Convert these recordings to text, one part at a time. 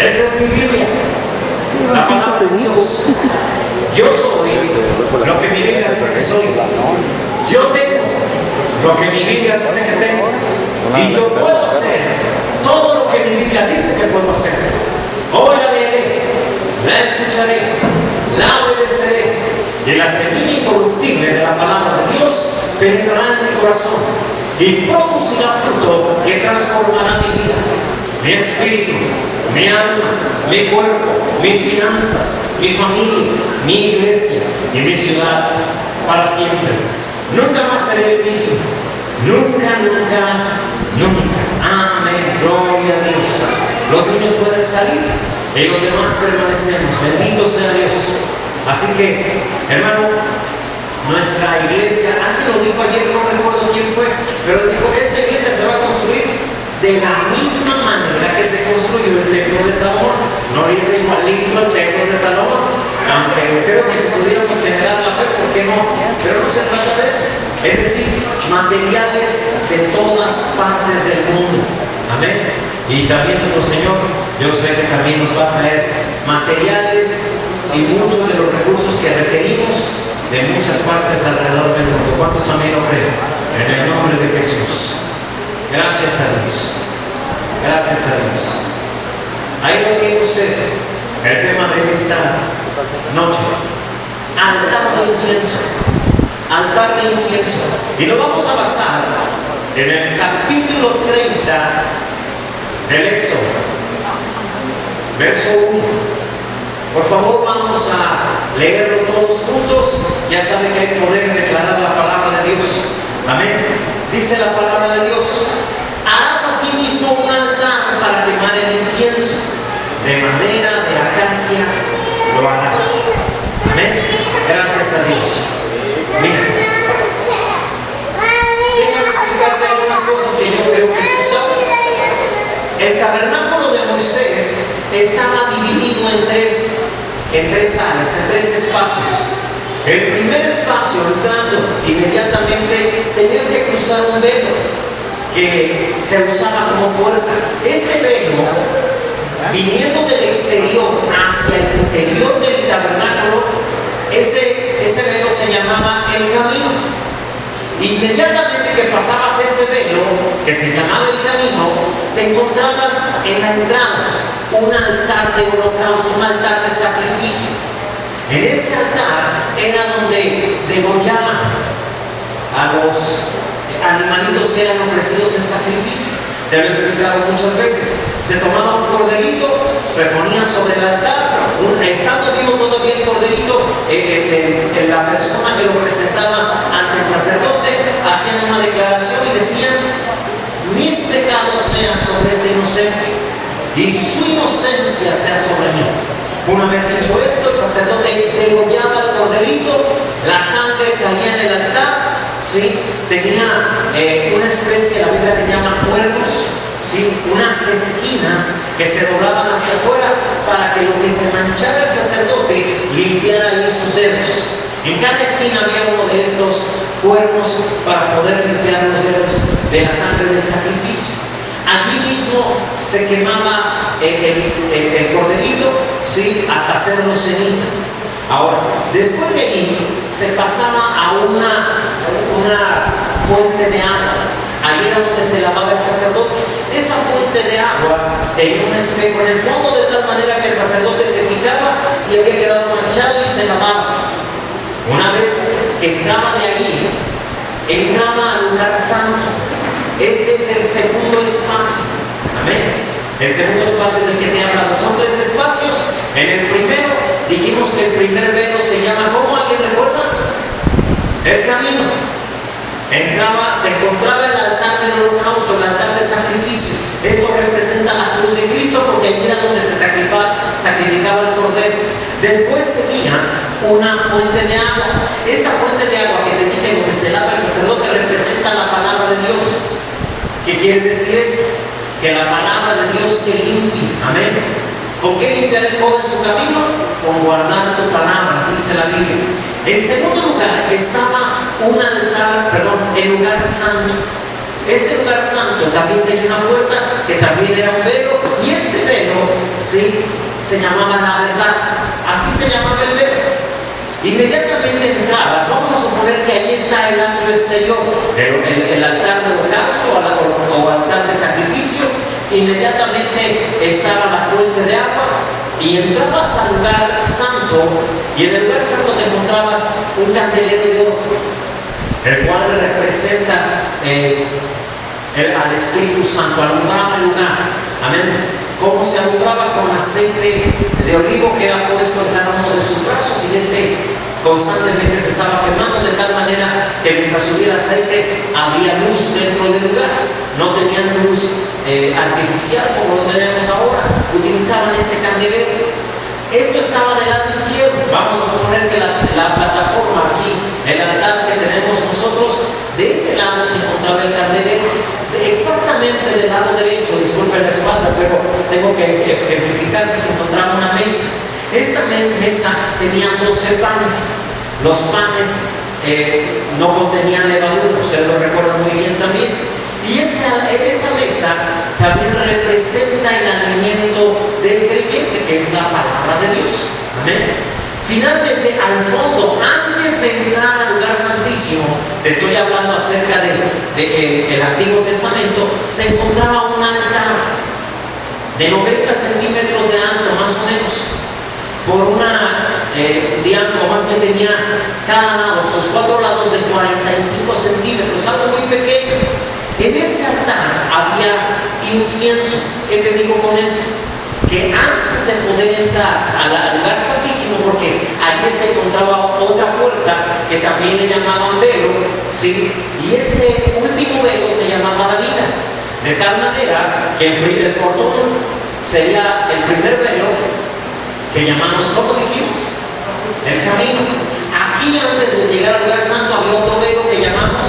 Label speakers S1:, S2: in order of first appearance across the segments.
S1: Esta es mi Biblia, la palabra de Dios. Yo soy lo que mi Biblia dice que soy. Yo tengo lo que mi Biblia dice que tengo. Y yo puedo hacer todo lo que mi Biblia dice que puedo hacer. Hoy la leeré, la escucharé, la obedeceré. Y la semilla incorruptible de la palabra de Dios penetrará en mi corazón y producirá fruto que transformará mi vida, mi espíritu, mi alma, mi cuerpo, mis finanzas, mi familia, mi iglesia y mi ciudad para siempre. Nunca más seré el mismo. Nunca, nunca, nunca. Amén. Gloria a Dios. Los niños pueden salir y los demás permanecemos. Bendito sea Dios. Así que, hermano, nuestra iglesia, alguien lo dijo ayer, no recuerdo quién fue, pero dijo, esta iglesia se va a construir de la misma manera que se construyó el templo de Salomón. No dice igualito al templo de Salomón, aunque creo que si pudiéramos generar la fe, ¿por qué no? Pero no se trata de eso. Es decir, materiales de todas partes del mundo. Amén. Y también nuestro Señor, yo sé que también nos va a traer materiales y muchos de los recursos que requerimos de muchas partes alrededor del mundo. ¿Cuántos también lo creen? En el nombre de Jesús. Gracias a Dios. Gracias a Dios. Ahí lo tiene usted. El tema de esta noche. Altar de incienso. Altar de incienso. Y lo vamos a basar en el capítulo 30 del Éxodo. Verso 1. Por favor, vamos a leerlo todos juntos. Ya saben que hay poder en declarar la palabra de Dios. Amén. Dice la palabra de Dios: harás asimismo un altar para quemar el incienso. De madera de acacia lo harás. Amén. Gracias a Dios. Mira, déjame explicarte algunas cosas que yo creo que tú sabes. El tabernáculo de Moisés estaba dividido en tres áreas, en tres espacios. El primer espacio, entrando inmediatamente, tenías que cruzar un velo que se usaba como puerta. Este velo, viniendo del exterior hacia el interior del tabernáculo, ese velo se llamaba el camino. Inmediatamente que pasabas ese velo, que se llamaba el camino, te encontrabas en la entrada un altar de holocausto, un altar de sacrificio. En ese altar era donde degollaban a los animalitos que eran ofrecidos en sacrificio. Te lo he explicado muchas veces. Se tomaba un corderito, se ponía sobre el altar, estando vivo todavía el corderito, la persona que lo presentaba ante el sacerdote hacían una declaración y decían: mis pecados sean sobre este inocente y su inocencia sea sobre mí. Una vez dicho esto, el sacerdote degollaba al corderito, la sangre caía en el altar. ¿Sí? Tenía una especie, la Biblia le llama cuernos, ¿sí? Unas esquinas que se doblaban hacia afuera para que lo que se manchara el sacerdote limpiara ahí sus dedos. En cada esquina había uno de estos cuernos para poder limpiar los dedos de la sangre del sacrificio. Allí mismo se quemaba el corderito, ¿sí? Hasta hacerlo ceniza. Ahora, después de ahí se pasaba a una fuente de agua. Ahí era donde se lavaba el sacerdote. Esa fuente de agua tenía un espejo en el fondo, de tal manera que el sacerdote se fijaba si había quedado manchado y se lavaba. Una vez que entraba de ahí, entraba al lugar santo. Este es el segundo espacio. Amén. El segundo espacio del que te hablamos. Son tres espacios. En el primero dijimos que el primer velo se llama, ¿cómo? ¿Alguien recuerda? El camino. Se encontraba el altar del holocausto, el altar de sacrificio. Esto representa la cruz de Cristo, porque allí era donde se sacrificaba el cordero. Después seguía una fuente de agua. Esta fuente de agua que te dije, donde se lava el sacerdote, representa la palabra de Dios. ¿Qué quiere decir esto? Que la palabra de Dios te limpia. Amén. ¿Con qué limpiar el joven su camino? Con guardar tu palabra, dice la Biblia. En segundo lugar estaba el lugar santo. Este lugar santo también tenía una puerta que también era un velo, y este velo ¿sí? Se llamaba La Verdad, así se llamaba el velo. Inmediatamente entrabas, vamos a suponer que ahí está el atrio exterior, el altar del holocausto o altar de sacrificio, inmediatamente estaba la fuente de agua y entrabas al lugar santo y en el lugar santo te encontrabas un candelero de oro, el cual representa al Espíritu Santo, alumbraba el lugar. Amén. ¿Cómo se alumbraba? Con aceite de olivo que era puesto en cada uno de sus brazos y constantemente se estaba quemando de tal manera que mientras hubiera aceite había luz dentro del lugar. No tenían luz artificial como lo tenemos ahora, utilizaban este candelero. Esto estaba del lado izquierdo. Vamos a suponer que la plataforma aquí, el altar que tenemos nosotros, de ese lado se encontraba el candelero. Exactamente del lado derecho, disculpen la espalda, pero tengo que ejemplificar que se encontraba una mesa. Esta mesa tenía 12 panes. Los panes no contenían levadura, ustedes lo recuerdan muy bien también. Y esa mesa también representa el alimento del creyente, que es la palabra de Dios. Amén. Finalmente, al fondo, antes de entrar al lugar santísimo, te estoy hablando acerca del Antiguo Testamento, se encontraba un altar de 90 centímetros de alto, más o menos, por diámetro, más bien tenía cada lado, sus 4 lados de 45 centímetros, algo muy pequeño. En ese altar había incienso. ¿Qué te digo con eso? Que antes de poder entrar al lugar santísimo, porque allí se encontraba otra puerta que también le llamaban velo, ¿sí? Y este último velo se llamaba la vida, de tal manera que el portón sería el primer velo que llamamos, ¿cómo dijimos? El camino. Aquí antes de llegar al lugar santo había otro velo que llamamos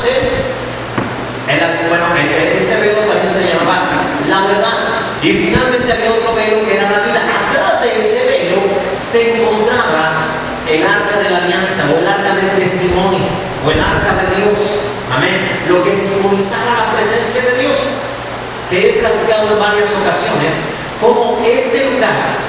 S1: este velo también se llamaba la verdad. Y finalmente había otro velo que era la vida. Atrás de ese velo se encontraba el arca de la alianza, o el arca del testimonio, o el arca de Dios. Amén. Lo que simbolizaba la presencia de Dios. Te he platicado en varias ocasiones cómo este lugar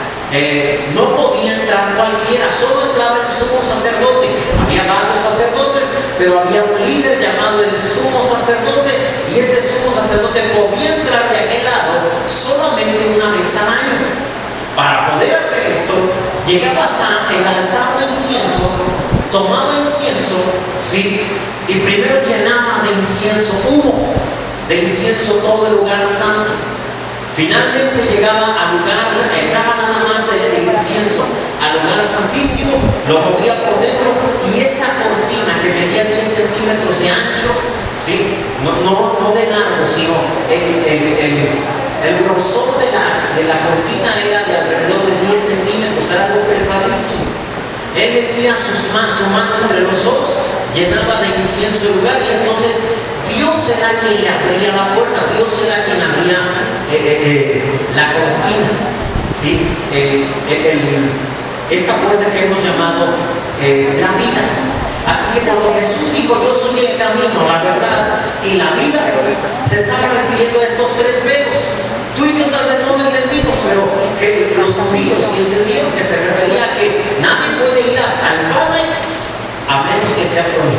S1: no podía entrar cualquiera, solo entraba el sumo sacerdote. Había varios sacerdotes, pero había un líder llamado el sumo sacerdote, y este sumo sacerdote podía entrar de aquel lado solamente una vez al año. Para poder hacer esto, llegaba hasta el altar de incienso, tomaba incienso, ¿sí? Y primero llenaba de incienso todo el lugar santo. Finalmente llegaba al lugar, entraba nada más el incienso al lugar santísimo, lo movía por dentro, y esa cortina que medía 10 centímetros de ancho, ¿sí? No de largo, sino el grosor de la cortina era de alrededor de 10 centímetros, era algo pesadísimo. Él metía su mano entre los dos, llenaba de incienso el lugar, y entonces Dios era quien le abría la puerta, Dios era quien abría la cortina, ¿sí? Esta puerta que hemos llamado la vida. Así que cuando Jesús dijo, yo soy el camino, la verdad y la vida, se estaba refiriendo a estos 3 velos. Tú y yo tal vez no lo entendimos, pero que los judíos sí entendieron que se refería a que nadie puede ir hasta el Padre a menos que sea por mí.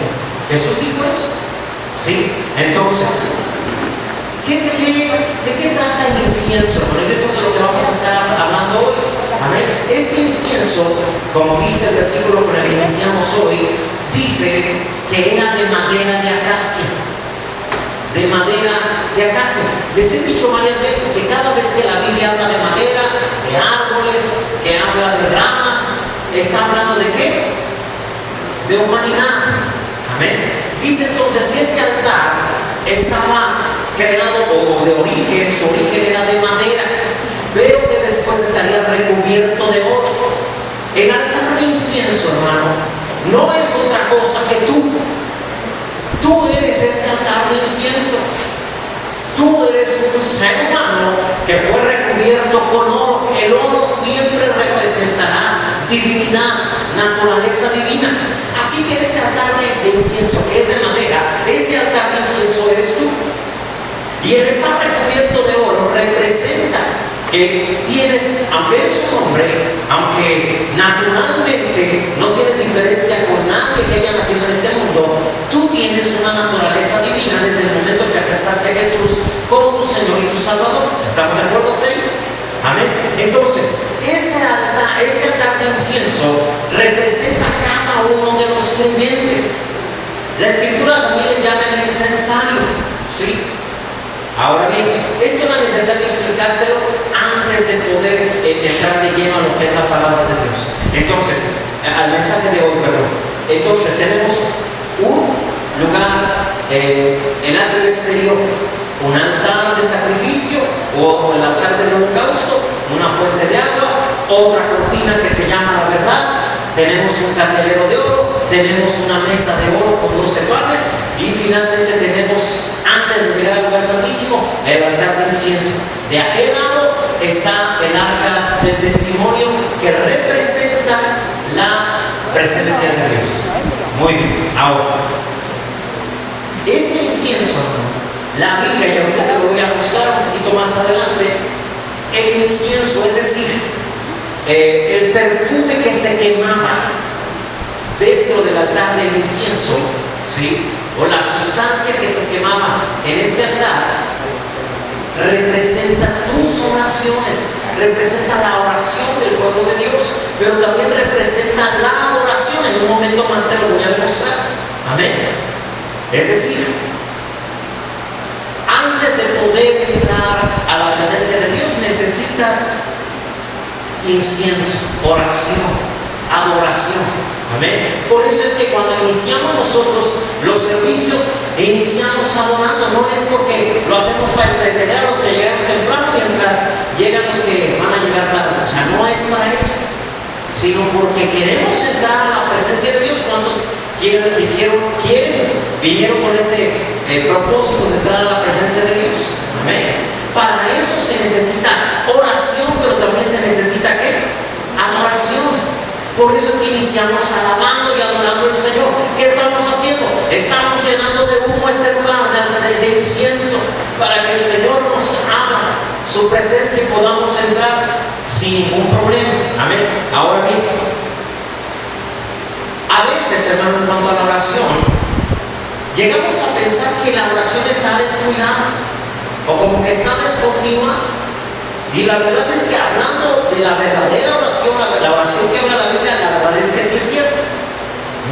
S1: Jesús dijo eso. ¿Sí? Entonces, ¿de qué trata el incienso? Bueno, eso es de lo que vamos a estar hablando hoy. Amén. Este incienso, como dice el versículo con el que iniciamos hoy, dice que era de madera de acacia. De madera de acacia. Les he dicho varias veces que cada vez que la Biblia habla de madera, de árboles, que habla de ramas, está hablando de ¿qué? De humanidad. Amén. Dice entonces que este altar estaba creado, o de origen, su origen era de madera, pero que después estaría recubierto de oro. El altar de incienso, hermano, no es otra cosa que tú. Tú eres ese altar de incienso. Tú eres un ser humano que fue recubierto con oro. El oro siempre representará divinidad, naturaleza divina. Así que ese altar de incienso que es de madera, ese altar de incienso eres tú. Y el estar recubierto de oro representa que tienes, aunque eres un hombre, aunque naturalmente no tienes diferencia con nadie que haya nacido en este mundo, tú tienes una naturaleza divina desde el momento que aceptaste a Jesús como tu Señor y tu Salvador. ¿Estamos de acuerdo, sí? Amén. Entonces, ese altar de incienso representa a cada uno de los creyentes. La Escritura también le llama el incensario, ¿sí? Ahora bien, esto era necesario explicártelo antes de poder entrar de lleno a lo que es la palabra de Dios. Entonces, al mensaje de hoy, perdón. Entonces, tenemos un lugar, el atrio exterior, un altar de sacrificio o el altar del holocausto, una fuente de agua, otra cortina que se llama la verdad, tenemos un candelero de oro, tenemos una mesa de oro con 12 panes y finalmente tenemos, antes de llegar al lugar santísimo, el altar de incienso. De aquel lado está el arca del testimonio que representa la presencia de Dios. Muy bien, ahora, ese incienso, la Biblia, y ahorita te lo voy a mostrar un poquito más adelante, el incienso, es decir, el perfume que se quemaba dentro del altar del incienso, ¿sí? O la sustancia que se quemaba en ese altar, representa tus oraciones, representa la oración del pueblo de Dios, pero también representa la oración. En un momento más te lo voy a demostrar. Amén. Es decir, antes de poder entrar a la presencia de Dios necesitas incienso, oración, adoración. Amén. Por eso es que cuando iniciamos nosotros los servicios, iniciamos adorando. No es porque lo hacemos para entretener a los que llegaron temprano mientras llegan los que van a llegar tarde. O sea, no es para eso, sino porque queremos entrar a la presencia de Dios. ¿Cuántos vinieron con ese propósito de entrar a la presencia de Dios? Amén. Para eso se necesita oración, pero también se necesita ¿qué? Adoración. Por eso es que iniciamos alabando y adorando al Señor. ¿Qué estamos haciendo? Estamos llenando de humo este lugar de incienso para que el Señor nos abra su presencia y podamos entrar sin ningún problema. Amén. Ahora bien, a veces, hermano, en cuanto a la oración, llegamos a pensar que la oración está descuidada o como que está descontinua. Y la verdad es que hablando de la verdadera oración, la oración que habla la Biblia, la verdad es que sí es cierto.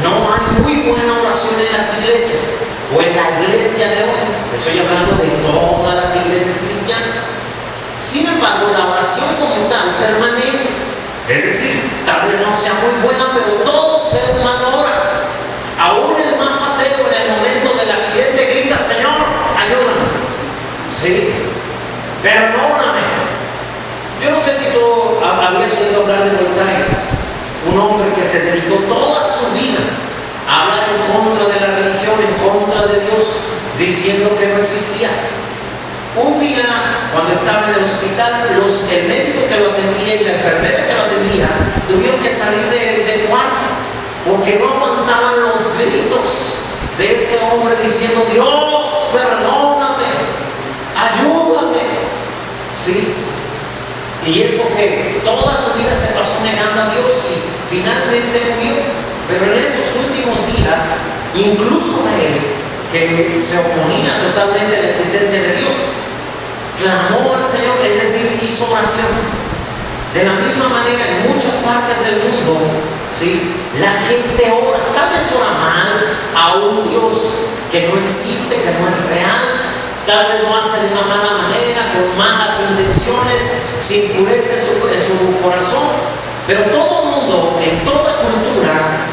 S1: No hay muy buena oración en las iglesias o en la iglesia de hoy. Estoy hablando de todas las iglesias cristianas. Sin embargo, la oración como tal permanece. Es decir, tal vez no sea muy buena, pero todo ser humano ora. Aún el más ateo en el momento del accidente grita: Señor, ayúdame. Sí, perdóname. Yo no sé si tú habías oído hablar de Voltaire, un hombre que se dedicó toda su vida a hablar en contra de la religión, en contra de Dios, diciendo que no existía. Un día, cuando estaba en el hospital, el médico que lo atendía y la enfermera que lo atendía tuvieron que salir del cuarto porque no aguantaban los gritos de este hombre diciendo: Dios, perdóname, ayúdame. ¿Sí? Y eso que toda su vida se pasó negando a Dios y finalmente murió. Pero en esos últimos días, incluso él, que se oponía totalmente a la existencia de Dios, clamó al Señor, es decir, hizo oración. De la misma manera, en muchas partes del mundo, ¿sí?, la gente ora, tal vez ora mal a un Dios que no existe, que no es real. Tal vez lo hace de una mala manera, con malas intenciones, sin pureza en su corazón. Pero todo mundo, en toda cultura,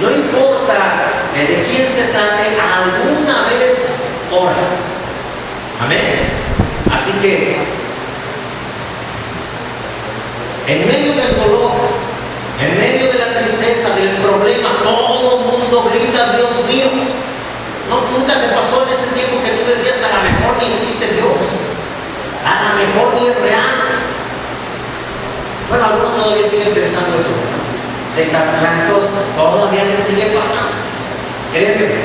S1: no importa de quién se trate, alguna vez ora. Amén. Así que, en medio del dolor, en medio de la tristeza, del problema, todo el mundo grita: Dios mío. No, nunca te pasó en ese tiempo que tú decías: a lo mejor ni existe Dios, a lo mejor ni es real. Bueno, algunos todavía siguen pensando eso. Todavía te sigue pasando. Créeme,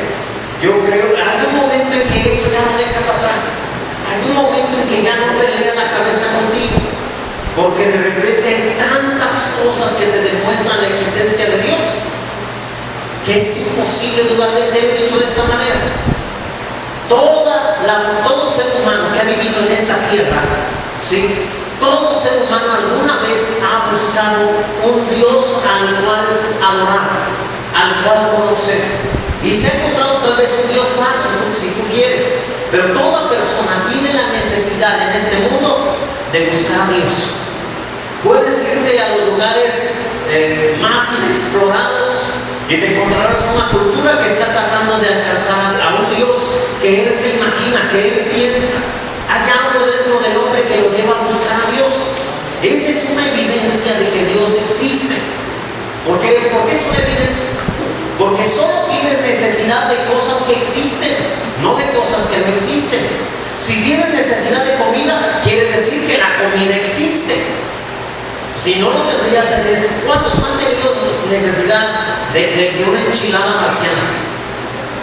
S1: yo creo, hay un momento en que esto ya lo dejas atrás. Hay un momento en que ya no pelea la cabeza contigo, porque de repente hay tantas cosas que te demuestran la existencia de Dios, que es imposible dudar de él. Te he dicho de esta manera: todo ser humano que ha vivido en esta tierra, ¿sí? Todo ser humano alguna vez ha buscado un Dios al cual adorar, al cual conocer. Y se ha encontrado tal vez un Dios falso, si tú quieres. Pero toda persona tiene la necesidad en este mundo de buscar a Dios. Puedes irte a los lugares más inexplorados y te encontrarás una cultura que está tratando de alcanzar a un Dios que él se imagina, que él piensa. Hay algo dentro del hombre que lo lleva a buscar a Dios. Esa es una evidencia de que Dios existe. ¿Por qué? ¿Por qué es una evidencia? Porque solo tienes necesidad de cosas que existen, no de cosas que no existen. Si tienes necesidad de comida, quiere decir que la comida existe. Si no, no tendrías que decir: ¿cuántos han tenido necesidad de una enchilada marciana?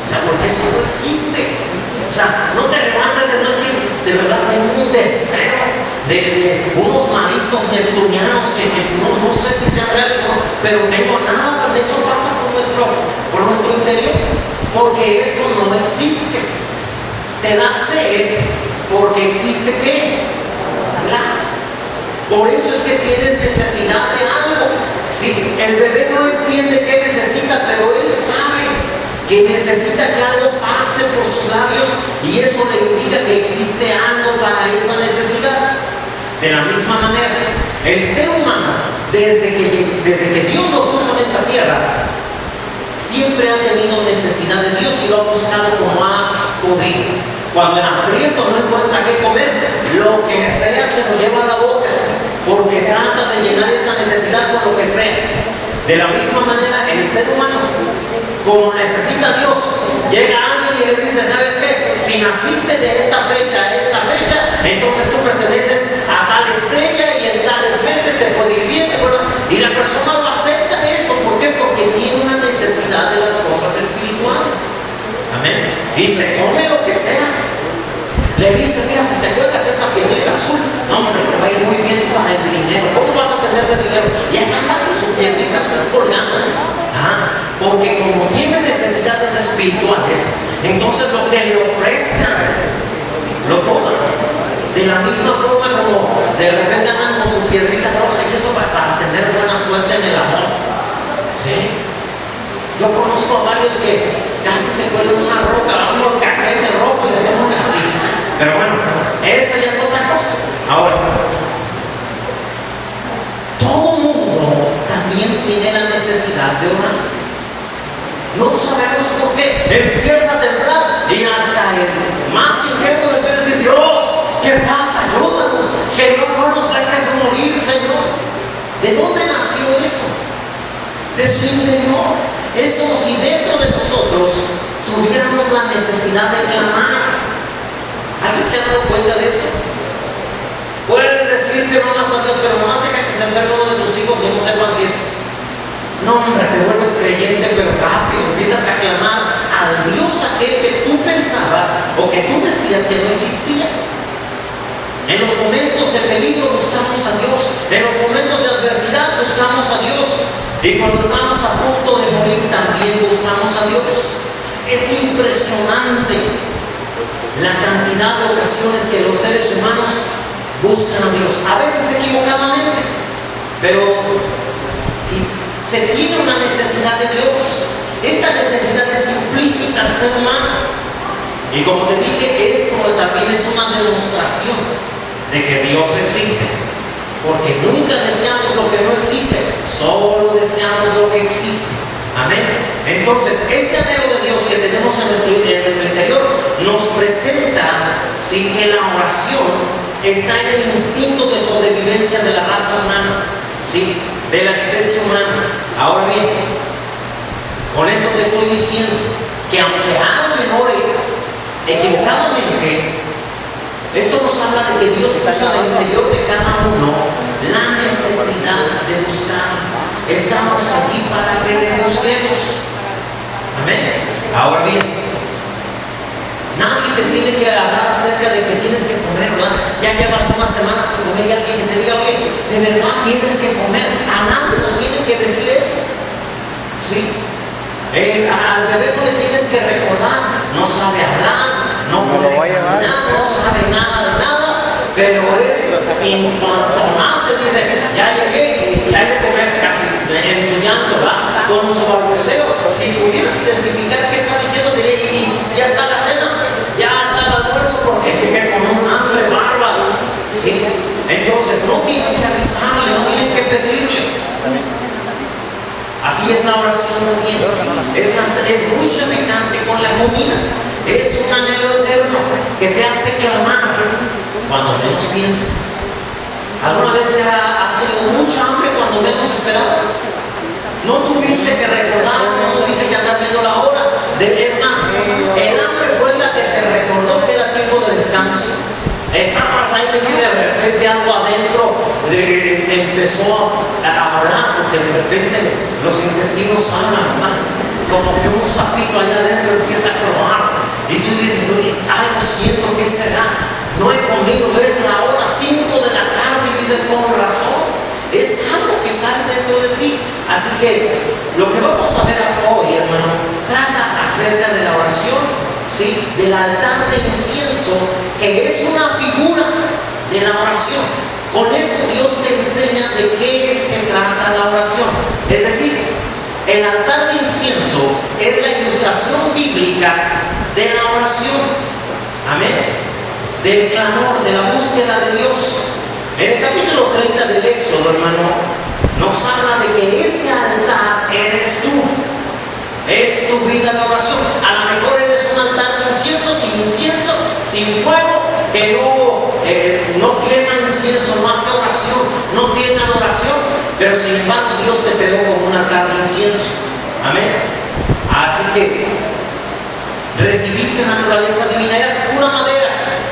S1: O sea, porque eso no existe. O sea, no te levantas de no es que de verdad tengo un deseo de unos mariscos neptunianos que no sé si sean reales o no, pero tengo nada cuando eso pasa por nuestro interior, porque eso no existe. Te da sed porque existe ¿qué? Hablar. Por eso es que tienes necesidad de algo. Sí, el bebé no entiende qué necesita, pero él sabe que necesita que algo pase por sus labios, y eso le indica que existe algo para esa necesidad. De la misma manera, el ser humano, desde que Dios lo puso en esta tierra, siempre ha tenido necesidad de Dios y lo ha buscado como ha podido. Cuando en aprieto no encuentra qué comer, lo que sea se lo lleva a la boca, porque trata de llenar esa necesidad con lo que sea. De la misma manera, el ser humano, como necesita a Dios, llega alguien y le dice: ¿sabes qué? Si naciste de esta fecha a esta fecha, entonces tú perteneces a tal estrella y en tales meses te puede ir bien, ¿verdad? Y la persona lo acepta eso. ¿Por qué? Porque tiene una necesidad de las cosas espirituales. Amén. Y se come lo que sea. Le dice: mira, si te cuelgas esta piedrita azul, no, hombre, te va a ir muy bien para el dinero. ¿Cómo vas a tener de dinero? Y ahí anda con su piedrita azul colgando. Porque como tiene necesidades espirituales, entonces lo que le ofrezcan lo toma. De la misma forma como de repente andan con su piedrita roja, y eso para tener buena suerte en el amor. ¿Sí? Yo conozco a varios que casi se cuelgan una roca, un cajete rojo y le toman así. Pero bueno, eso ya es otra cosa. Ahora, todo mundo también tiene la necesidad de orar. No sabemos por qué. Empieza a temblar y hasta el más incrédulo le puede decir: Dios, ¿qué pasa? Ayúdanos, que no nos dejes morir, Señor. ¿De dónde nació eso? De su interior. Es como si dentro de nosotros tuviéramos la necesidad de clamar. ¿Alguien se ha dado cuenta de eso? Puedes decir que no amas a Dios, pero nomás deja que se enferme uno de tus hijos y no sepan qué es. No, hombre, te vuelves creyente, pero rápido empiezas a clamar al Dios aquel que tú pensabas o que tú decías que no existía. En los momentos de peligro buscamos a Dios, en los momentos de adversidad buscamos a Dios, y cuando estamos a punto de morir también buscamos a Dios. Es impresionante la cantidad de ocasiones que los seres humanos buscan a Dios, a veces equivocadamente, pero si se tiene una necesidad de Dios, esta necesidad es implícita al ser humano. Y como te dije, esto también es una demostración de que Dios existe, porque nunca deseamos lo que no existe, solo deseamos lo que existe. Amén. Entonces, este anhelo de Dios que tenemos en nuestro interior nos presenta, sí, que la oración está en el instinto de sobrevivencia de la raza humana, sí, de la especie humana. Ahora bien, con esto te estoy diciendo que aunque alguien ore equivocadamente, esto nos habla de que Dios puso en el interior de cada uno la necesidad de buscar. Estamos aquí para que le busquemos. Amén. Ahora bien, Nadie te tiene que hablar acerca de que tienes que comer, ¿verdad? Ya llevas unas semanas sin comer y alguien que te diga, oye, de verdad tienes que comer. A nadie nos tiene que decir eso. ¿Sí? Al bebé no le tienes que recordar, no sabe hablar, no puede caminar, no sabe nada de nada, pero él en cuanto nace dice, ya llegué y ya hay que comer casi en su llanto, ¿verdad? Con su balbuceo. Si pudieras identificar qué está diciendo, diría, y ya está la cena, ya está el almuerzo, porque llegué con un hambre bárbaro. ¿Sí? Entonces no tienen que avisarle, no tienen que pedirle. Así es la oración también. Es muy semejante con la comida. Es un anhelo eterno que te hace clamar cuando menos piensas. ¿Alguna vez te has tenido mucha hambre cuando menos esperabas? No tuviste que recordar, no tuviste que andar viendo la hora. Es más, el hambre fue la que te recordó que era tiempo de descanso. Estabas ahí y de repente algo adentro empezó a hablar, porque de repente los intestinos hablan, ¿verdad? Como que un sapito allá adentro empieza a croar y tú dices, algo siento, ¿qué será? No he comido, ves la hora 5 de la tarde y dices, con razón, es algo que sale dentro de ti. Así que lo que vamos a ver hoy, hermano, trata acerca de la oración, ¿sí? Del altar de incienso, que es una figura de la oración. Con esto Dios te enseña de qué se trata la oración. Es decir, el altar de incienso es la ilustración bíblica de la oración. Amén. Del clamor, de la búsqueda de Dios. En el capítulo 30 del Éxodo, hermano, nos habla de que ese altar eres tú. Es tu vida de oración. A lo mejor eres un altar de incienso, sin fuego, que no quema incienso, no hace oración, no tiene adoración, pero sin embargo Dios te creó como un altar de incienso. Amén. Así que recibiste naturaleza divina, eras pura madera,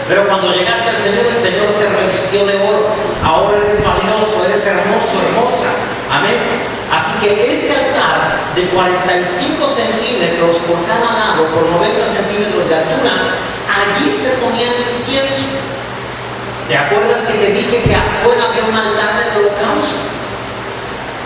S1: pero cuando llegaste al Señor, el Señor te revistió de oro. Ahora eres valioso, eres hermoso, hermosa. Amén. Así que este altar de 45 centímetros por cada lado, por 90 centímetros de altura, allí se ponía el incienso. ¿Te acuerdas que te dije que afuera había un altar de holocausto?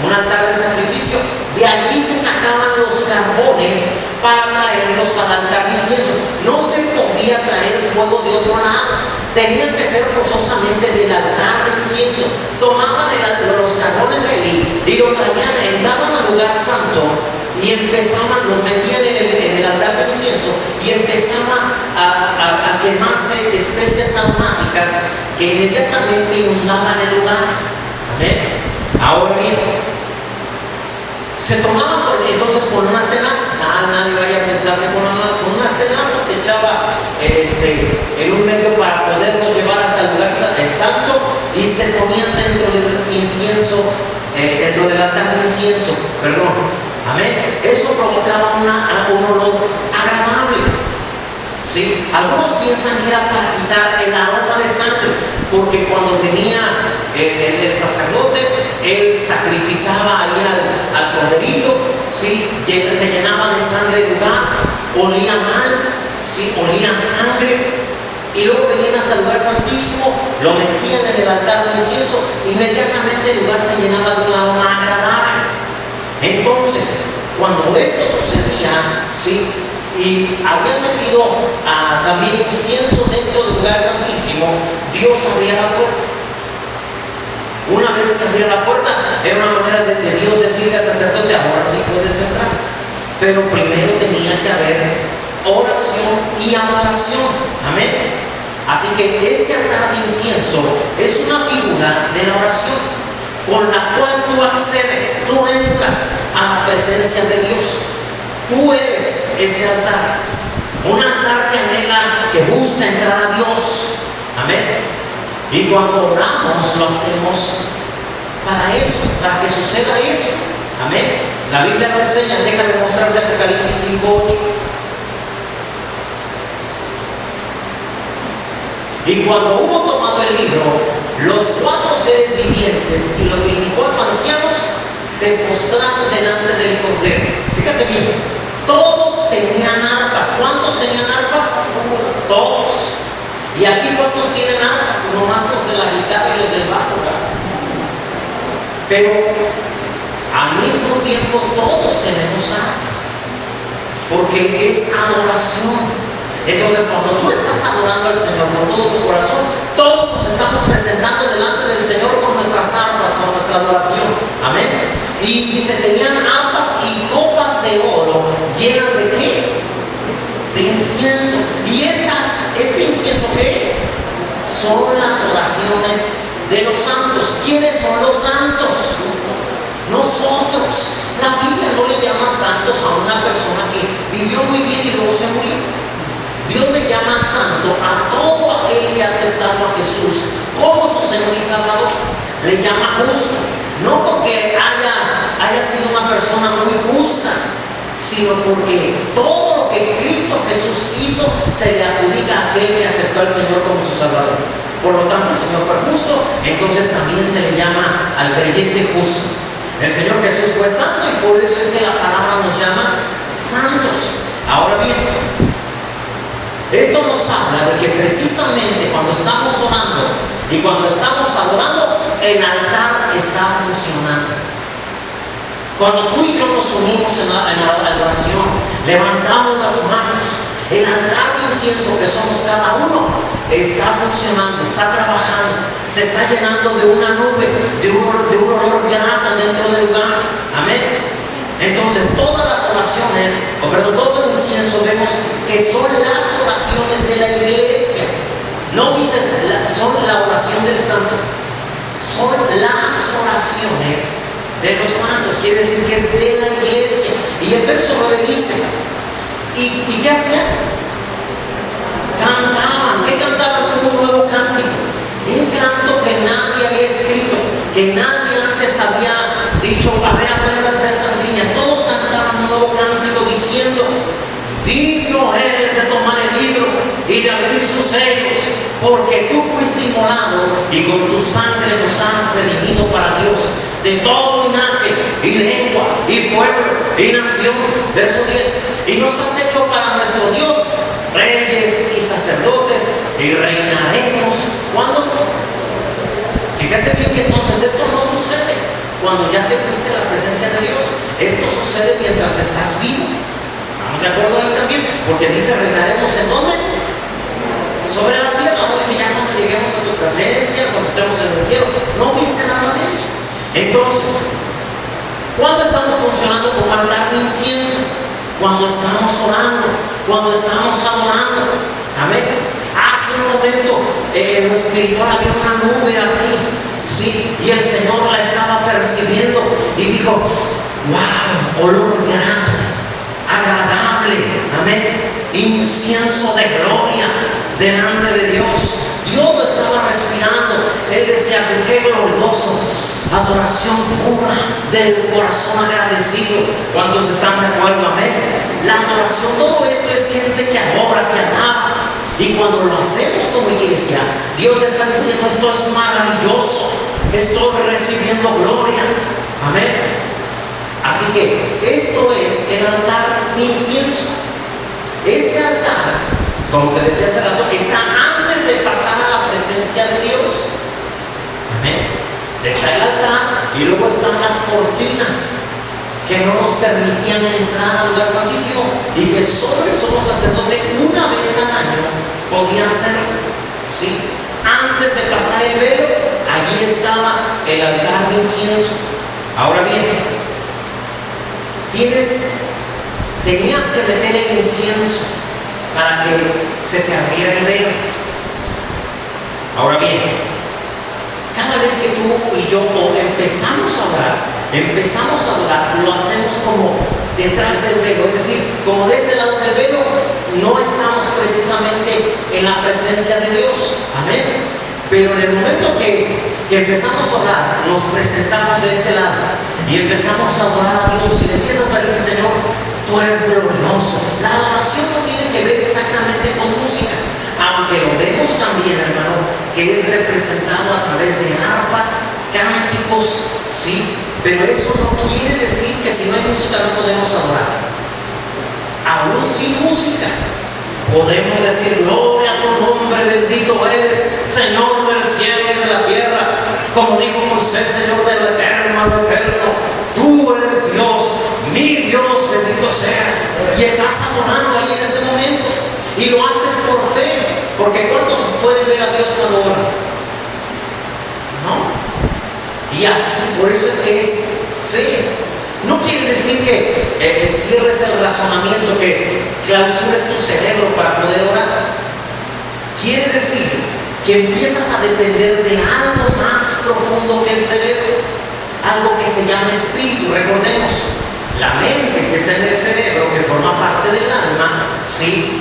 S1: Un altar de sacrificio. De allí se sacaban los carbones para traerlos al altar de incienso. No se podía traer fuego de otro lado. Tenían que ser forzosamente del altar de incienso. Tomaban los carbones de allí y lo traían, entraban al lugar santo y empezaban, los metían en el altar de incienso y empezaban a quemarse especias aromáticas que inmediatamente inundaban el lugar. ¿Amén? Ahora bien, se tomaban entonces con unas tenazas. Nadie vaya a pensar que con unas tenazas se echaba en un medio para poderlos llevar hasta el lugar santo y se ponían dentro del incienso, dentro del altar de incienso, perdón. Amén. Eso provocaba un olor agradable. ¿Sí? Algunos piensan que era para quitar el aroma de sangre, porque cuando venía el sacerdote, él sacrificaba ahí al corderito, ¿sí? Se llenaba de sangre el lugar, olía mal, ¿sí? Olía sangre, y luego venían hasta el lugar santísimo, lo metían en el altar de incienso, inmediatamente el lugar se llenaba de un aroma agradable. Entonces, cuando esto sucedía, ¿sí? Y habían metido también incienso dentro del lugar santísimo, Dios abría la puerta. Una vez que abría la puerta, era una manera de Dios decirle al sacerdote, ahora sí puedes entrar. Pero primero tenía que haber oración y adoración. Amén. Así que este altar de incienso es una figura de la oración con la cual tú accedes, tú entras a la presencia de Dios. Tú eres ese altar, un altar que anhela, que busca entrar a Dios. Amén. Y cuando oramos lo hacemos para eso, para que suceda eso. Amén. La Biblia nos enseña, déjame mostrarte Apocalipsis 5:8. Y cuando hubo tomado el libro, los 4 seres vivientes y los 24 ancianos se postraron delante del Cordero. Fíjate bien, todos tenían arpas. ¿Cuántos tenían arpas? Todos. ¿Y aquí cuántos tienen arpas? Pues nomás los de la guitarra y los del bajo, ¿verdad? Pero al mismo tiempo todos tenemos arpas, porque es adoración. Entonces, cuando tú estás adorando al Señor con todo tu corazón, todos nos estamos presentando delante del Señor con nuestras arpas, con nuestra adoración. Amén. Y dice, tenían arpas y copas de oro llenas de ¿qué? De incienso. ¿Y este incienso qué es? Son las oraciones de los santos. ¿Quiénes son los santos? Nosotros. La Biblia no le llama santos a una persona que vivió muy bien y luego se murió. Dios le llama santo a todo aquel que ha aceptado a Jesús como su Señor y Salvador. Le llama justo, no porque haya sido una persona muy justa, sino porque todo lo que Cristo Jesús hizo se le adjudica a aquel que aceptó al Señor como su Salvador. Por lo tanto, el Señor fue justo, entonces también se le llama al creyente justo. El Señor Jesús fue santo y por eso es que la palabra nos llama santos. Ahora bien, esto nos habla de que precisamente cuando estamos orando y cuando estamos adorando, el altar está funcionando. Cuando tú y yo nos unimos en la adoración, levantamos las manos, el altar de incienso que somos cada uno está funcionando, está trabajando, se está llenando de una nube, de un olor grato dentro del lugar. Amén. Entonces, todas las oraciones, todo el incienso, vemos que son las oraciones de la iglesia. No dicen, son la oración del santo, son las oraciones de los santos, quiere decir que es de la iglesia. Y el verso 9 dice, ¿y qué hacían? Cantaban. ¿Qué cantaban? Un nuevo cántico, un canto que nadie había escrito, que nadie antes había dicho, a ver, apréndanse a estas niñas. Todos cantaban un nuevo cántico diciendo, digno eres de tomar el libro y de abrir sus sellos, porque tú fuiste inmolado y con tu sangre nos has redimido para Dios de todo linaje y lengua y pueblo y nación. Verso 10, y nos has hecho para nuestro Dios reyes y sacerdotes y reinaremos. ¿Cuándo? Fíjate bien que entonces esto no sucede cuando ya te fuiste a la presencia de Dios. Esto sucede mientras estás vivo. ¿Estamos de acuerdo ahí también? Porque dice, reinaremos ¿en dónde? Sobre la tierra. No dice ya cuando lleguemos a tu presencia, cuando estemos en el cielo. No dice nada de eso. Entonces, ¿cuándo estamos funcionando como altar de incienso? Cuando estamos orando, cuando estamos adorando. Amén. Hace un momento en lo espiritual había una nube aquí, ¿sí? Y el Señor la estaba percibiendo y dijo, wow, olor grato, agradable, amén, incienso de gloria delante de Dios. Dios lo estaba respirando. Él decía, qué glorioso, adoración pura del corazón agradecido. ¿Cuántos están de acuerdo? Amén. La adoración, todo esto es gente que adora, que alaba. Y cuando lo hacemos como iglesia, Dios está diciendo, esto es maravilloso, estoy recibiendo glorias. Amén. Así que esto es el altar de incienso. Este altar, como te decía hace rato, está antes de pasar a la presencia de Dios. Amén. Está el altar y luego están las cortinas que no nos permitían entrar al lugar santísimo y que solo el sumo sacerdote una vez al año podía hacerlo, ¿sí? Antes de pasar el velo, allí estaba el altar de incienso. Ahora bien, tenías que meter el incienso para que se te abriera el velo. Ahora bien, cada vez que tú y yo empezamos a orar, lo hacemos como detrás del velo, es decir, como de este lado del velo, no estamos precisamente en la presencia de Dios. Amén. Pero en el momento que empezamos a orar, nos presentamos de este lado y empezamos a adorar a Dios y le empiezas a decir, Señor, tú eres glorioso. La adoración no tiene que ver exactamente con música, aunque lo vemos también, hermano, que es representado a través de arpas, cánticos, ¿sí? Pero eso no quiere decir que si no hay música no podemos adorar. aún sin música, podemos decir: gloria a tu nombre, bendito eres, Señor del cielo y de la tierra. Como dijo Moisés: Señor del eterno a lo eterno, tú eres Dios, mi Dios, bendito seas. Y estás adorando ahí en ese momento, y lo haces por fe, porque ¿cuántos pueden ver a Dios cuando oran? No. Y así, por eso es que es fe. No quiere decir que cierres el razonamiento, que clausures tu cerebro para poder orar. Quiere decir que empiezas a depender de algo más profundo que el cerebro, algo que se llama espíritu. Recordemos, la mente que está en el cerebro, que forma parte del alma, ¿sí?,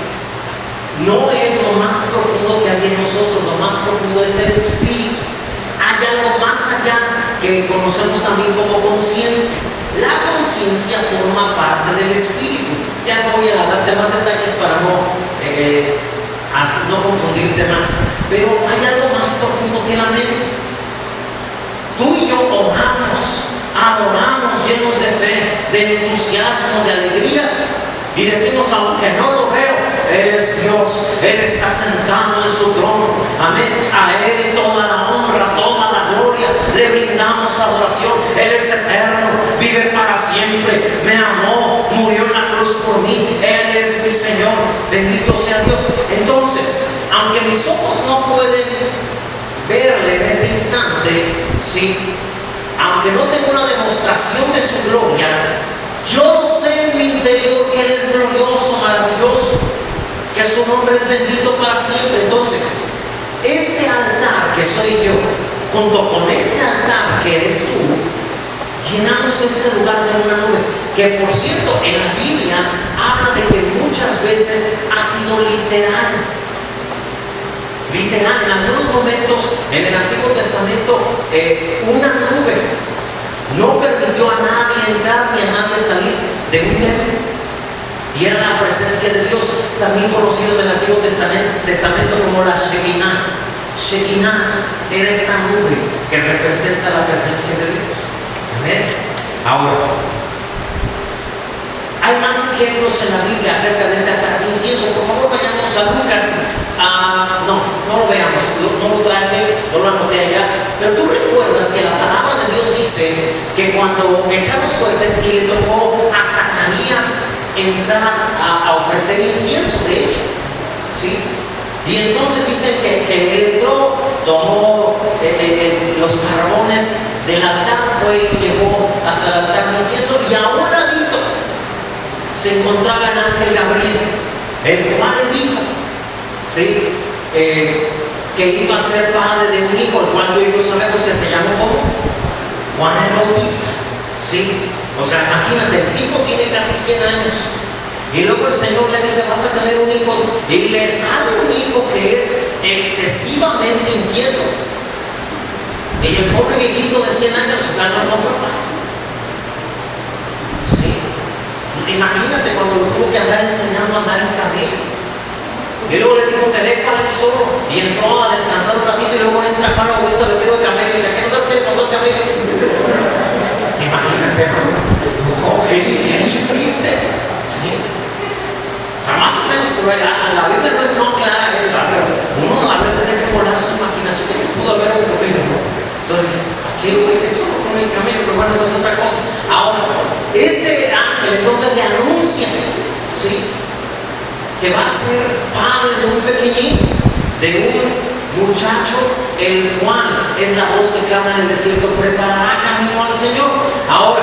S1: no es lo más profundo que hay en nosotros. Lo más profundo es el espíritu. Hay algo más allá que conocemos también como conciencia. La conciencia forma parte del espíritu. Ya no voy a darte más detalles para no confundirte más, pero hay algo más profundo que la mente. Tú y yo oramos, adoramos llenos de fe, de entusiasmo, de alegrías, y decimos: aunque no lo veo, Él es Dios, Él está sentado en su trono, amén, a Él toda la honra, toda la gloria, le brindamos adoración. Él es eterno, vive para siempre, me amó, murió en la cruz por mí, Él es mi Señor, bendito sea Dios. Entonces, aunque mis ojos no pueden verle en este instante, ¿sí?, aunque no tengo una demostración de su gloria, yo sé en mi interior que Él es glorioso, maravilloso, que su nombre es bendito para siempre. Entonces, este altar que soy yo, junto con ese altar que eres tú, llenamos este lugar de una nube, que por cierto en la Biblia habla de que muchas veces ha sido literal. En algunos momentos en el Antiguo Testamento, una nube no permitió a nadie entrar ni a nadie salir de un templo, y era la presencia de Dios, también conocido en el Antiguo Testamento como la Shekinah. Shekinah era esta nube que representa la presencia de Dios. Amén. Ahora, hay más ejemplos en la Biblia acerca de ese altar de incienso. Por favor, vayamos a Lucas. No lo veamos, no lo traje, no lo anoté allá. Pero tú recuerdas que la palabra de Dios dice que cuando echaron suertes y le tocó a Zacarías entrar a ofrecer incienso, de hecho, ¿sí? Y entonces dicen que él entró, tomó los carbones del altar, fue y llevó hasta el altar de incienso, y a un ladito se encontraba el ángel Gabriel, el cual le dijo, ¿sí?, que iba a ser padre de un hijo, el cual tú y yo sabemos que se llama como Juan el Bautista, ¿sí? O sea, imagínate, el tipo tiene casi 100 años, y luego el Señor le dice: vas a tener un hijo, y le sale un hijo que es excesivamente inquieto, y el pobre viejito de 100 años, o sea, no fue fácil, ¿sí? Imagínate cuando lo tuvo que andar enseñando a andar en camello. Y luego le dijo: te dejo ahí solo. Y entró a descansar un ratito, y luego entra Juan el Bautista vestido de camello y dice: ¿qué no sabes qué le pasó al camello? Sí, imagínate, ¿qué le hiciste? ¿Sí? O sea, más o menos, la Biblia no es no clara, pero uno a veces deja volar su imaginación, que esto pudo haber ocurrido, ¿no? Entonces, aquí lo dejé solo con el camello, pero bueno, eso es otra cosa. Ahora, este ángel entonces le anuncia, ¿sí?, que va a ser padre de un pequeñín, de un muchacho, el cual es la voz que clama en el desierto: preparará camino al Señor. Ahora,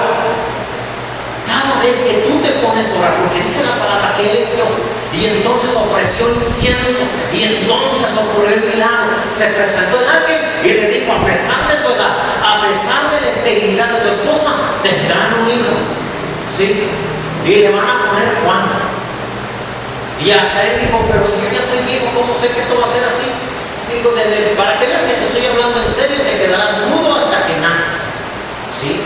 S1: cada vez que tú te pones a orar, porque dice la palabra que él entró y entonces ofreció incienso, y entonces ocurrió el milagro, se presentó el ángel y le dijo: a pesar de tu edad, a pesar de la esterilidad de tu esposa, tendrán un hijo, ¿sí?, y le van a poner Juan. Y hasta él dijo: pero si yo ya soy viejo, ¿cómo sé que esto va a ser así? Y digo: para que veas que te estoy hablando en serio, te quedarás mudo hasta que nazca, ¿sí?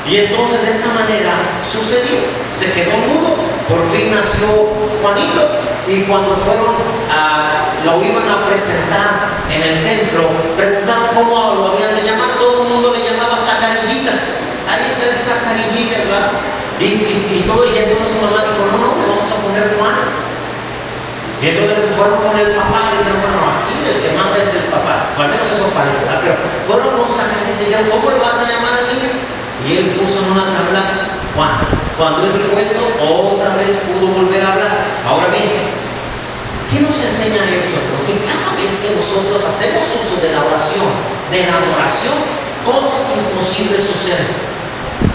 S1: Y entonces de esta manera sucedió, se quedó mudo, por fin nació Juanito, y cuando lo iban a presentar en el templo, preguntaron cómo lo habían de llamar. Todo el mundo le llamaba Zacarillitas. Ahí está el Zacarillitas, ¿verdad? Y todo, y entonces su mamá dijo: no, le vamos a poner poner Juan. Y entonces fueron con el papá y dijeron, bueno, aquí el que manda es el papá. O al menos eso parece, ¿verdad? Pero fueron con Zacarías y dijeron, ¿cómo le vas a llamar al niño? Y él puso en una tabla Juan. Cuando él dijo esto, otra vez pudo volver a hablar. Ahora bien, ¿qué nos enseña esto? Porque cada vez que nosotros hacemos uso de la oración, de la adoración, cosas imposibles suceden.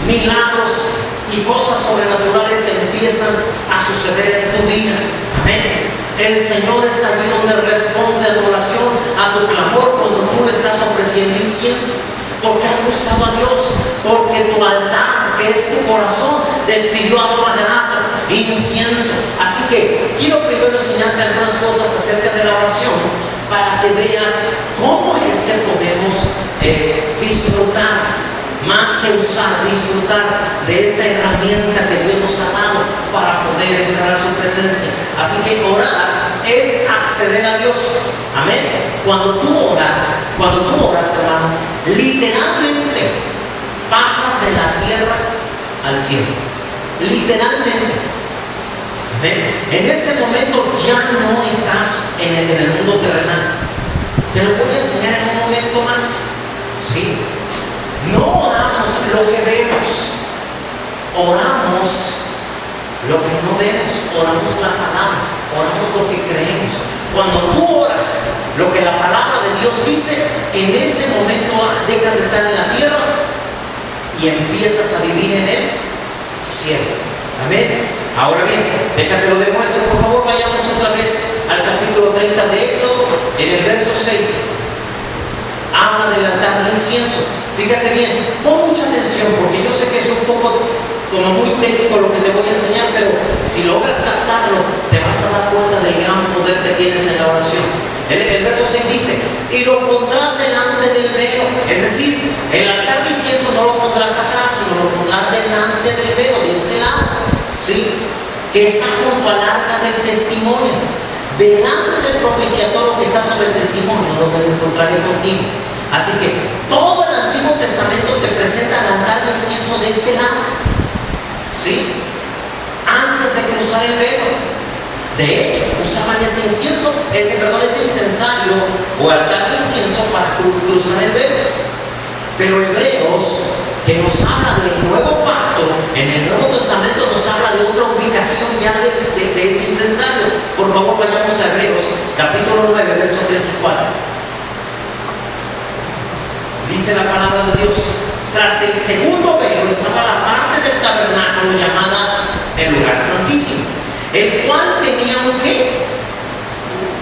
S1: Milagros y cosas sobrenaturales empiezan a suceder en tu vida. Amén. El Señor es allí donde responde a tu oración, a tu clamor, cuando tú le estás ofreciendo incienso. Porque has buscado a Dios, porque tu altar, que es tu corazón, despidió aroma grato, incienso. Así que quiero primero enseñarte algunas cosas acerca de la oración, para que veas cómo es que podemos disfrutar, más que usar, disfrutar de esta herramienta que Dios nos ha dado para poder entrar a su presencia. Así que orar es acceder a Dios. Amén. Cuando tú oras, hermano, literalmente pasas de la tierra al cielo. Literalmente. Amén. En ese momento ya no estás en el mundo terrenal. Te lo voy a enseñar en un momento más. Sí. No oramos lo que vemos, oramos lo que no vemos, oramos la palabra, oramos lo que creemos. Cuando tú oras lo que la palabra de Dios dice, en ese momento dejas de estar en la tierra y empiezas a vivir en el cielo. Amén. Ahora bien, déjate lo demuestro, por favor, vayamos otra vez al capítulo 30 de Éxodo, en el verso 6. Habla del altar de incienso. Fíjate bien, pon mucha atención, porque yo sé que es un poco como muy técnico lo que te voy a enseñar, pero si logras captarlo, te vas a dar cuenta del gran poder que tienes en la oración. El verso 6 dice, y lo pondrás delante del velo. Es decir, el altar de incienso no lo pondrás atrás, sino lo pondrás delante del velo, de este lado, ¿sí? Que está junto al arca del testimonio, delante del propiciatorio que está sobre el testimonio, donde lo encontraré contigo. Así que todo el Antiguo Testamento te presenta el altar de incienso de este lado, ¿sí? Antes de cruzar el velo. De hecho, usaban ese incensario o altar de incienso para cruzar el velo. Pero Hebreos, que nos habla del nuevo pacto, en el Nuevo Testamento nos habla de otra ubicación ya de este incensario. Por favor, vayamos a Hebreos, capítulo 9, versos 3 y 4. Dice la palabra de Dios, tras el segundo velo estaba la parte del tabernáculo llamada el lugar santísimo, el cual tenía un ¿qué?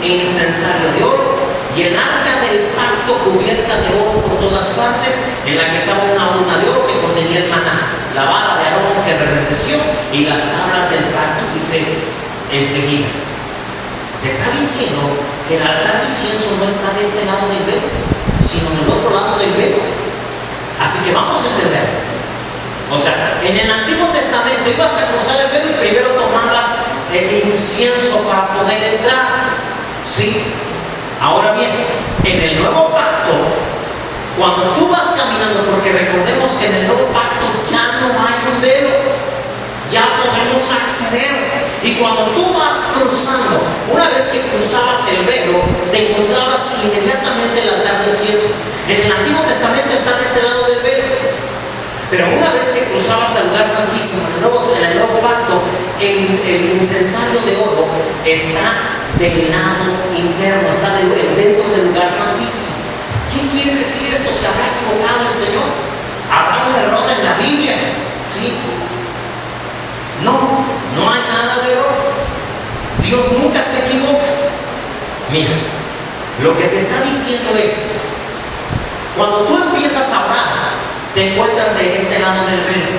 S1: Incensario de oro, y el arca del pacto cubierta de oro por todas partes, en la que estaba una urna de oro que contenía el maná, la vara de Aarón que reverdeció y las tablas del pacto, dice enseguida. Te está diciendo que el altar de incienso no está de este lado del velo, sino del otro lado del velo. Así que vamos a entender. O sea, en el Antiguo Testamento ibas a cruzar el velo y primero tomabas el incienso para poder entrar, ¿sí? Ahora bien, en el nuevo pacto, cuando tú vas caminando, porque recordemos que en el nuevo pacto ya no hay un velo, ya podemos acceder. Y cuando tú vas cruzando, una vez que cruzabas el velo, te encontrabas inmediatamente el altar de incienso. En el Antiguo Testamento está de este lado del velo, pero una vez que cruzabas al lugar santísimo, en el nuevo pacto, el incensario de oro está del lado interno, está dentro del lugar santísimo. ¿Qué quiere decir esto? ¿Se habrá equivocado el Señor? ¿Habrá un error en la Biblia? ¿Sí? No hay nada de error. Dios nunca se equivoca. Mira, lo que te está diciendo es, cuando tú empiezas a orar, te encuentras de este lado del velo.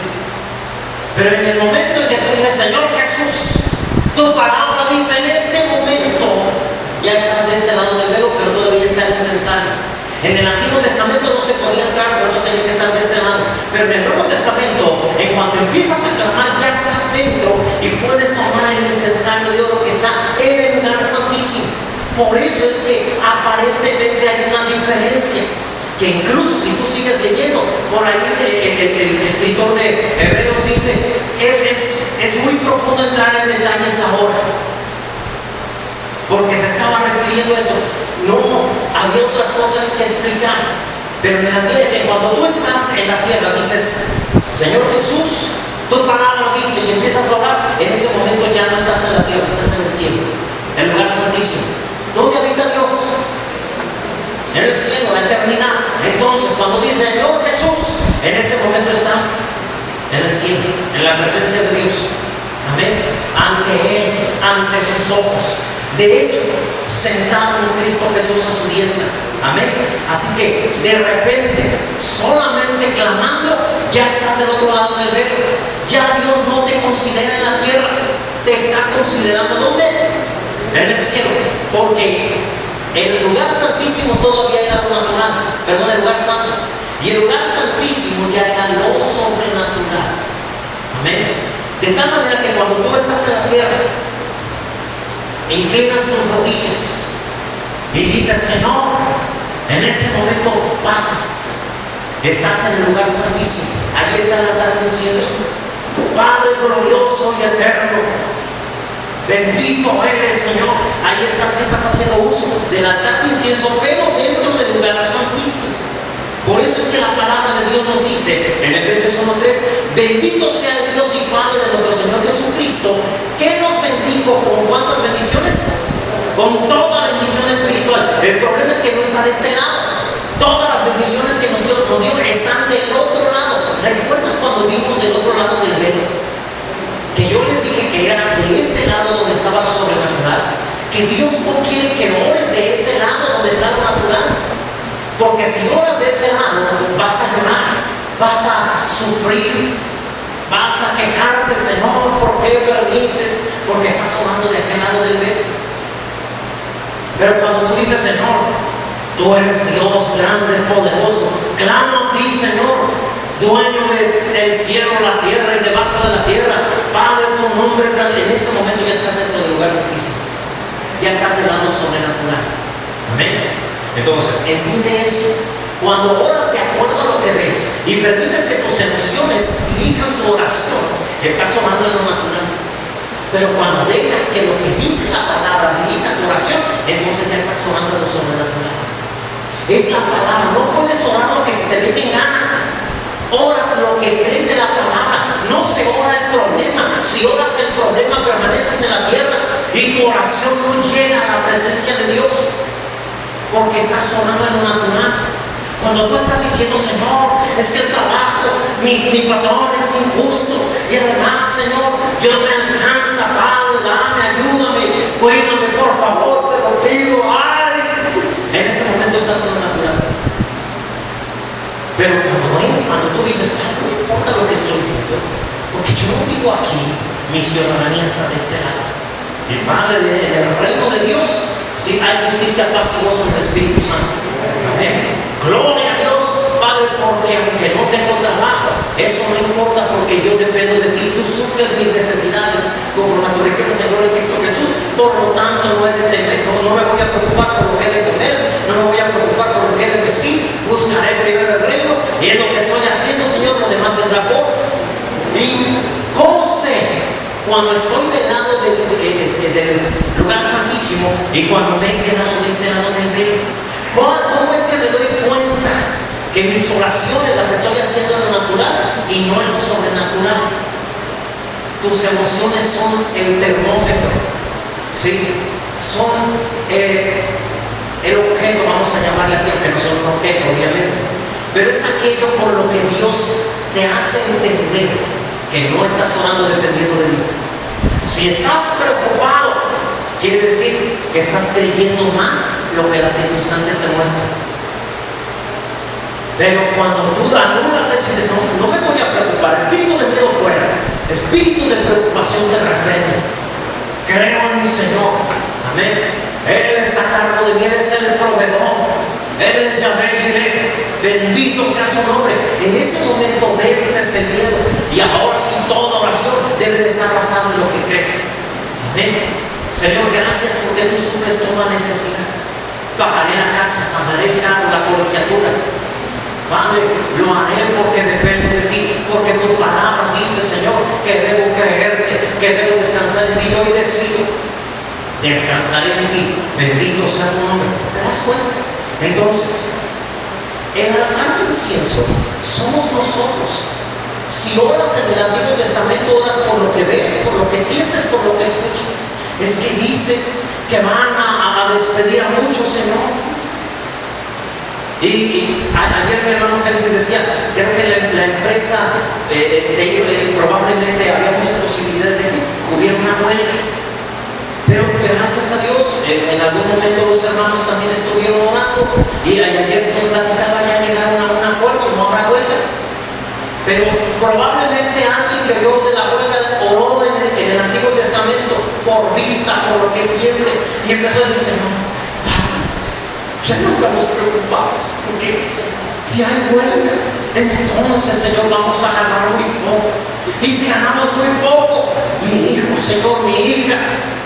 S1: Pero en el momento en que tú dices, Señor Jesús, tu palabra dice, en ese momento ya estás de este lado del velo, pero todavía está el incensario. En el Antiguo Testamento no se podía entrar, por eso tenía que estar de este lado. Pero en el Nuevo Testamento, en cuanto empiezas a clamar, ya estás dentro y puedes tomar el incensario de oro que está en el lugar santísimo. Por eso es que aparentemente hay una diferencia, que incluso si tú sigues leyendo, por ahí el escritor de Hebreos dice, es muy profundo entrar en detalles ahora, haciendo esto. No, había otras cosas que explicar. Pero en la tierra, cuando tú estás en la tierra, dices, Señor Jesús, tu palabra dice, y empiezas a orar, en ese momento ya no estás en la tierra, estás en el cielo, en el lugar santísimo. ¿Dónde habita Dios? En el cielo, en la eternidad. Entonces, cuando dice Señor Jesús, en ese momento estás en el cielo, en la presencia de Dios. Amén. Ante Él, ante sus ojos. De hecho, sentado en Cristo Jesús a su diestra. Amén. Así que de repente, solamente clamando, ya estás del otro lado del velo. Ya Dios no te considera en la tierra, te está considerando ¿dónde? En el cielo. Porque el lugar santísimo todavía era lo natural, perdón, el lugar santo. Y el lugar santísimo ya era lo sobrenatural. Amén. De tal manera que cuando tú estás en la tierra, inclinas tus rodillas y dices, Señor, en ese momento pasas, estás en el lugar santísimo, ahí está el altar del incienso. Padre glorioso y eterno, bendito eres, Señor. Ahí estás, que estás haciendo uso del altar de incienso, pero dentro del lugar santísimo. Por eso es que la palabra de Dios nos dice en Efesios 1:3, bendito sea el Dios y Padre de nuestro Señor Jesucristo, que nos bendijo con ¿cuántas bendiciones? Con toda bendición espiritual. El problema es que no está de este lado. Todas las bendiciones que nos dio están del otro lado. ¿Recuerdan cuando vimos del otro lado del velo? Que yo les dije que era de este lado donde estaba lo sobrenatural. Que Dios no quiere que ores de ese lado donde está lo natural. Porque si oras de ese lado, vas a llorar, vas a sufrir, vas a quejarte, Señor, ¿por qué permites? Porque estás orando de aquel lado del velo. Pero cuando tú dices, Señor, tú eres Dios grande, poderoso, clamo a ti, Señor, dueño del cielo, la tierra y debajo de la tierra, Padre, tu nombre es grande. En ese momento ya estás dentro del lugar santísimo, ya estás del lado sobrenatural. Amén. Entonces, entiende esto. Cuando oras de acuerdo a lo que ves y permites que tus emociones dirijan tu oración, estás orando en lo natural. Pero cuando dejas que lo que dice la palabra dirija tu oración, entonces ya estás orando en lo sobrenatural. Es la palabra. No puedes orar lo que se te mete en gana. Oras lo que crees de la palabra. No se ora el problema. Si oras el problema, permaneces en la tierra y tu oración no llega a la presencia de Dios. Porque estás orando en lo natural. Cuando tú estás diciendo, Señor, es que el trabajo, mi patrón es injusto, y además, Señor, yo no me alcanza, Padre, dame, ayúdame, cuídame, por favor, te lo pido, ay. En ese momento estás en lo natural. Pero cuando tú dices, Padre, no importa lo que estoy viendo, porque yo no vivo aquí, mi ciudadanía está de este lado. El Padre del reino de Dios, sí, hay justicia, paz y gozo en el Espíritu Santo. Amén. Gloria a Dios, Padre, porque aunque no tengo trabajo, eso no importa, porque yo dependo de ti. Tú suples mis necesidades conforme a tu riqueza, Señor, en Cristo Jesús. Por lo tanto, no he de temer, no me voy a preocupar por lo que he de comer, no me voy a preocupar por lo que he de vestir. Buscaré primero el reino, y es lo que estoy haciendo, Señor, lo demás vendrá por. ¿Y cómo sé? Cuando estoy del lado del lugar santísimo y cuando me he quedado de este lado del velo, ¿cómo es que me doy cuenta que mis oraciones las estoy haciendo en lo natural y no en lo sobrenatural? Tus emociones son el termómetro, ¿sí? Son el objeto, vamos a llamarle así, aunque no son un objeto, obviamente, pero es aquello por lo que Dios te hace entender que no estás orando dependiendo de Dios. Si estás preocupado, quiere decir que estás creyendo más lo que las circunstancias te muestran. Pero cuando tú anulas eso y dices, no me voy a preocupar, espíritu de miedo fuera, espíritu de preocupación te reprende. Creo en mi Señor. Amén. Él está a cargo de mí, Él es el proveedor. Él es Yahvé Jireh. Bendito sea su nombre. En ese momento vences el miedo. Y ahora sí, toda oración debe de estar basada en lo que crees. Amén. Señor, gracias porque tú suples toda necesidad. Pagaré la casa, pagaré el carro, la colegiatura. Padre, lo haré porque depende de ti, porque tu palabra dice, Señor, que debo creerte, que debo descansar en ti. Hoy decido Descansaré en ti, bendito sea tu nombre. ¿Te das cuenta? Entonces, el altar de incienso somos nosotros. Si oras en el Antiguo Testamento, oras por lo que ves, por lo que sientes, por lo que escuchas. Es que dice que van a despedir a muchos, Señor. Y ayer mi hermano Génesis decía, creo que la empresa probablemente había muchas posibilidades de que hubiera una huelga, pero gracias a Dios en algún momento los hermanos también estuvieron orando y ayer nos platicaba, ya llegaron a un acuerdo, no habrá huelga, pero probablemente alguien que oyó de la huelga oró en el Antiguo Testamento por vista, por lo que siente, y empezó a decir, Señor, estamos preocupados, porque si hay huelga, entonces, Señor, vamos a ganar muy poco. Y si ganamos muy poco, mi hijo, Señor, mi hija,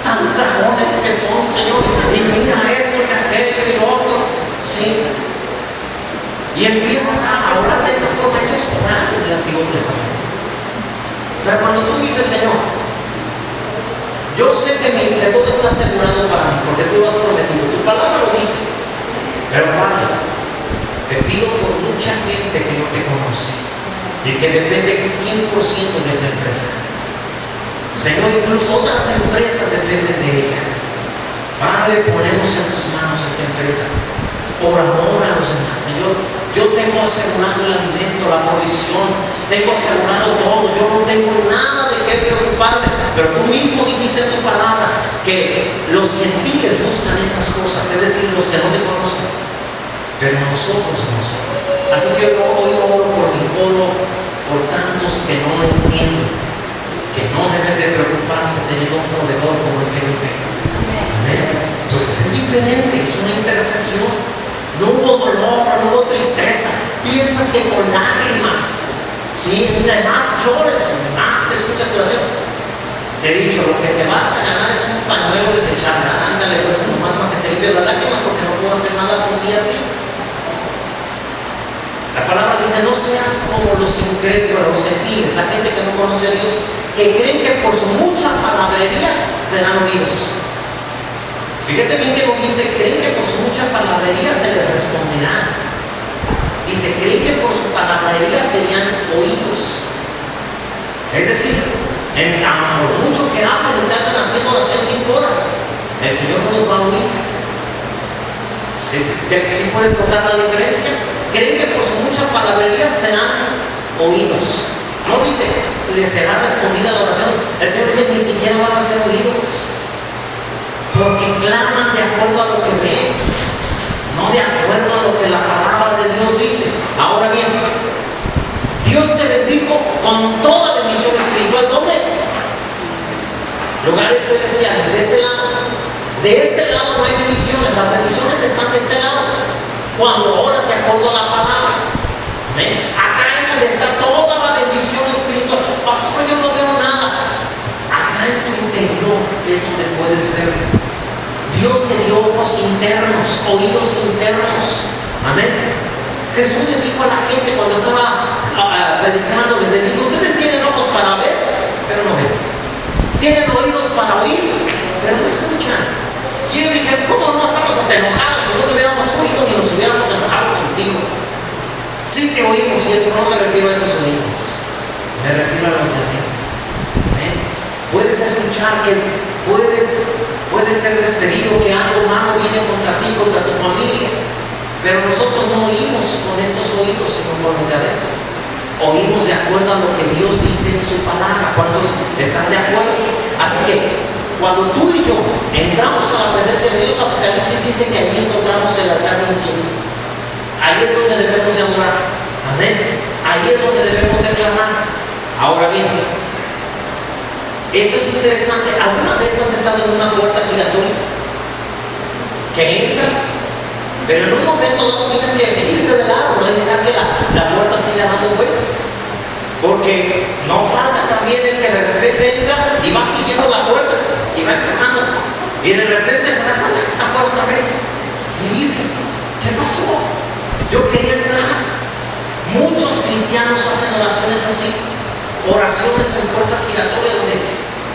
S1: tan dragones que son, Señor, y mira esto y aquello y lo otro, ¿sí? Y empiezas a orar de esa forma. Eso es orar en el Antiguo Testamento. Pero cuando tú dices, Señor, yo sé que todo está asegurado para mí, porque tú lo has prometido, tu palabra lo dice. Pero Padre, te pido por mucha gente que no te conoce y que depende 100% de esa empresa. Señor, incluso otras empresas dependen de ella. Padre, ponemos en tus manos esta empresa por amor a los demás. Señor, yo tengo asegurado el alimento, la provisión, tengo asegurado todo, yo no tengo nada de qué preocuparme, pero tú mismo dijiste en tu palabra que los gentiles buscan esas cosas, es decir, los que no te conocen, pero nosotros no. Así que hoy no oro por mí, oro por tantos que no lo entienden, que no deben de preocuparse teniendo un proveedor como el que yo tengo. Amén. Entonces es diferente, es una intercesión. No hubo dolor, no hubo tristeza. Piensas que con lágrimas, ¿sí? Entre más llores, más te escucha tu oración. Te he dicho, lo que te vas a ganar es un pañuelo desechable. Ándale, pues nomás para que te limpie las lágrimas, porque no puedo hacer nada por ti así. La palabra dice, no seas como los incrédulos, los gentiles, la gente que no conoce a Dios, que creen que por su mucha palabrería serán oídos. Fíjate bien que no dice, creen que por su mucha palabrería se les responderá. Dice, creen que por su palabrería serían oídos. Es decir, por mucho que hablen y tarden haciendo oración 5 horas, el Señor no los va a oír. ¿Sí puedes notar la diferencia? Creen que por su mucha palabrería serán oídos. No dice, les será respondida la oración. El Señor dice, ni siquiera van a ser oídos. Porque claman de acuerdo a lo que ven, no de acuerdo a lo que la palabra de Dios dice. Ahora bien, Dios te bendijo con toda bendición espiritual. ¿Dónde? Lugares celestiales, de este lado. De este lado no hay bendiciones, las bendiciones están de este lado. Cuando oras de acuerdo a la palabra. ¿Ven? Acá es donde está toda la bendición espiritual. Pastor, yo no veo nada. Acá en tu interior es donde puedes verlo. Dios te dio ojos internos, oídos internos. Amén. Jesús les dijo a la gente cuando estaba predicando, les dijo, ustedes tienen ojos para ver, pero no ven. Tienen oídos para oír, pero no escuchan. Y yo dije, ¿cómo no estamos hasta enojados si no te hubiéramos oído ni nos hubiéramos enojado contigo? Sí que oímos, y él dijo, no me refiero a esos oídos, me refiero a los de adentro. ¿Ven? Puedes escuchar que puede ser despedido, que algo malo viene contra ti, contra tu familia, pero nosotros no oímos con estos oídos, sino con los de adentro. Oímos de acuerdo a lo que Dios dice en su palabra. ¿Cuántos están de acuerdo? Así que cuando tú y yo entramos a la presencia de Dios, Apocalipsis dice que allí encontramos el altar de incienso. Ahí es donde debemos de adorar. Amén. Ahí es donde debemos de clamar. Ahora bien, esto es interesante. ¿Alguna vez has estado en una puerta giratoria? Que entras, pero en un momento dado tienes que seguirte de lado, no dejar que la puerta siga dando vueltas. Porque no falta también el que de repente entra y va siguiendo la puerta y va empujando. Y de repente se da cuenta que está fuera otra vez. Y dice, ¿qué pasó? Yo quería entrar. Muchos cristianos hacen oraciones así. Oraciones en puertas giratorias donde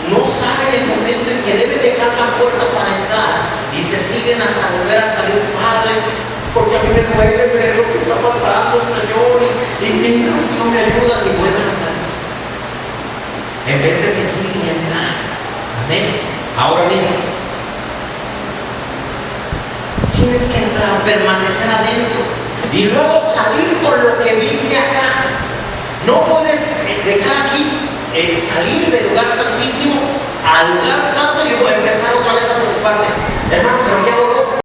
S1: no saben el momento en que deben dejar la puerta para entrar y se siguen hasta volver a salir. Padre, porque a mí me duele ver lo que está pasando, Señor, y mira si no me ayudas, y vuelven a salir en vez de seguir y entrar. Amén. Ahora bien, tienes que entrar, permanecer adentro y luego salir con lo que viste acá. No puedes dejar aquí, salir del lugar santísimo al lugar santo y empezar otra vez a preocuparte. Hermano, pero ¿qué